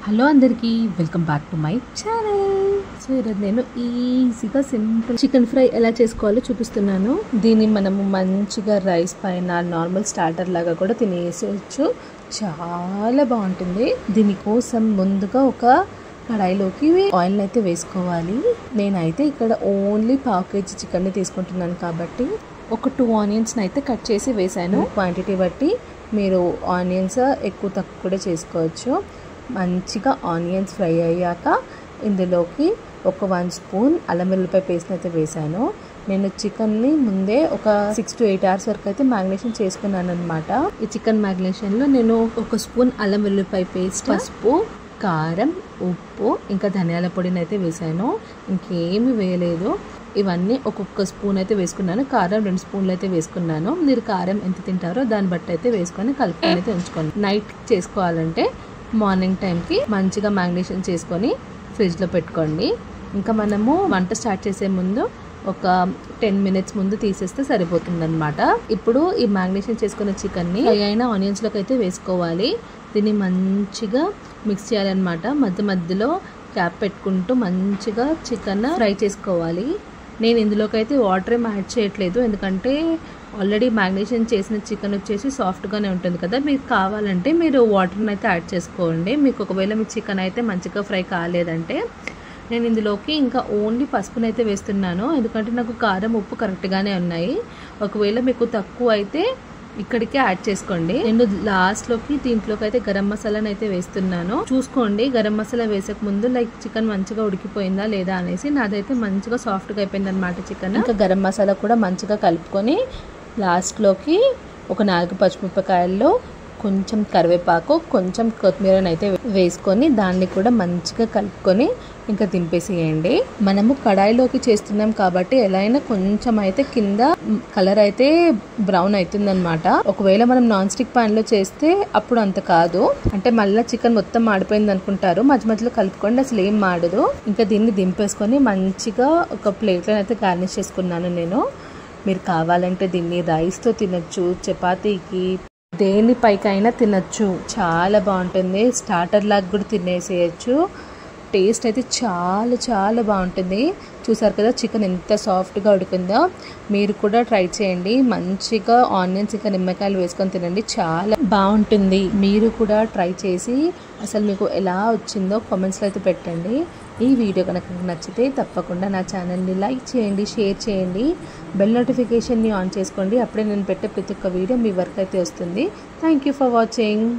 Hello అందరికీ welcome back to my channel. So ఈరోజు నేను ఈజీగా సింపుల్ చికెన్ ఫ్రై ఎలా చేసుకోవాలో చూపిస్తున్నాను. దీన్ని మనము మంచిగా రైస్ పైన నార్మల్ స్టార్టర్ లాగా కూడా తినేసేయచ్చు. చాలా బాగుంటుంది. దీనికోసం ముందుగా ఒక కడాయిలోకి ఆయిల్ అయితే వేసుకోవాలి. నేనైతే ఇక్కడ ఓన్లీ 1/2 kg చికెన్ని తీసుకుంటున్నాను కాబట్టి ఒక 2 ఆనియన్స్ అయితే కట్ చేసి వేసాను. క్వాంటిటీ బట్టి మీరు ఆనియన్స్ ఎక్కువ తక్కువ కూడా చేసుకోవచ్చు. మంచిగా ఆనియన్స్ ఫ్రై అయ్యాక ఇందులోకి ఒక 1 స్పూన్ అల్లం వెల్లుల్లిపాయ పేస్ట్ అయితే వేసాను. నేను చికెన్ని ముందే ఒక 6 to 8 hours వరకు అయితే మ్యారినేషన్ చేసుకున్నాను అనమాట. ఈ చికెన్ మ్యారినేషన్లో నేను 1 స్పూన్ అల్లం వెల్లుల్లిపాయ పేస్ట్, పసుపు, కారం, ఉప్పు, ఇంకా ధనియాల పొడిని అయితే వేసాను. ఇంకేమి వేయలేదు. ఇవన్నీ ఒక్కొక్క స్పూన్ అయితే వేసుకున్నాను. కారం 2 స్పూన్లు అయితే వేసుకున్నాను. మీరు కారం ఎంత తింటారో దాన్ని బట్టి అయితే వేసుకొని కలుపుకొని అయితే ఉంచుకోండి. నైట్ చేసుకోవాలంటే మార్నింగ్ టైంకి మంచిగా మ్యారినేషన్ చేసుకొని ఫ్రిడ్జ్లో పెట్టుకోండి. ఇంకా మనము వంట స్టార్ట్ చేసే ముందు ఒక 10 minutes ముందు తీసేస్తే సరిపోతుంది అనమాట. ఇప్పుడు ఈ మ్యారినేషన్ చేసుకున్న చికెన్ని ఫ్రై అయిన ఆనియన్స్లోకి అయితే వేసుకోవాలి. దీన్ని మంచిగా మిక్స్ చేయాలన్నమాట. మధ్య మధ్యలో క్యాప్ పెట్టుకుంటూ మంచిగా చికెన్ ఫ్రై చేసుకోవాలి. నేను ఇందులోకి అయితే వాటర్ ఏం యాడ్ చేయట్లేదు, ఎందుకంటే ఆల్రెడీ మ్యారినేషన్ చేసిన చికెన్ వచ్చేసి సాఫ్ట్గానే ఉంటుంది కదా. మీకు కావాలంటే మీరు వాటర్ని అయితే యాడ్ చేసుకోండి. మీకు ఒకవేళ మీ చికెన్ అయితే మంచిగా ఫ్రై కాలేదంటే నేను ఇందులోకి ఇంకా ఓన్లీ పసుపుని అయితే వేస్తున్నాను, ఎందుకంటే నాకు కారం ఉప్పు కరెక్ట్గానే ఉన్నాయి. ఒకవేళ మీకు తక్కువ అయితే ఇక్కడికే యాడ్ చేసుకోండి. నేను లాస్ట్లోకి దీంట్లోకి అయితే గరం మసాలాని అయితే వేస్తున్నాను. చూసుకోండి గరం మసాలా వేసక ముందు లైక్ చికెన్ మంచిగా ఉడికిపోయిందా లేదా అనేసి. నాదైతే మంచిగా సాఫ్ట్గా అయిపోయింది అనమాట చికెన్. ఇంకా గరం మసాలా కూడా మంచిగా కలుపుకొని లాస్ట్లోకి ఒక 4 పచ్చిమిరపకాయల్లో కొంచెం కరివేపాకు, కొంచెం కొత్తిమీరని అయితే వేసుకొని దాన్ని కూడా మంచిగా కలుపుకొని ఇంకా దింపేసేయండి. మనము కడాయిలోకి చేస్తున్నాం కాబట్టి ఎలా అయినా కొంచెం అయితే కింద కలర్ అయితే బ్రౌన్ అవుతుందన్నమాట. ఒకవేళ మనం నాన్ స్టిక్ పాన్ లో చేస్తే అప్పుడు అంత కాదు, అంటే మళ్ళీ చికెన్ మొత్తం మాడిపోయింది అనుకుంటారు. మధ్య మధ్యలో కలుపుకోండి, అసలు ఏం మాడదు. ఇంకా దీన్ని దింపేసుకొని మంచిగా ఒక ప్లేట్లో అయితే గార్నిష్ చేసుకున్నాను నేను. మీరు కావాలంటే దీన్ని రైస్తో తినచ్చు, చపాతీకి, దేనిపైకైనా తినచ్చు. చాలా బాగుంటుంది. స్టార్టర్ లాగా కూడా తినేసేయచ్చు. టేస్ట్ అయితే చాలా చాలా బాగుంటుంది. చూసారు కదా చికెన్ ఎంత సాఫ్ట్గా ఉడికిందో. మీరు కూడా ట్రై చేయండి. మంచిగా ఆనియన్స్ ఇంకా నిమ్మకాయలు వేసుకొని తినండి, చాలా బాగుంటుంది. మీరు కూడా ట్రై చేసి అసలు మీకు ఎలా వచ్చిందో కామెంట్స్లో అయితే పెట్టండి. ఈ వీడియో కనుక నచ్చితే తప్పకుండా నా ఛానల్ని లైక్ చేయండి, షేర్ చేయండి, బెల్ నోటిఫికేషన్ని ఆన్ చేసుకోండి. అప్పుడే నేను పెట్టే ప్రతి ఒక్క వీడియో మీ వరకు అయితే వస్తుంది. Thank you for watching.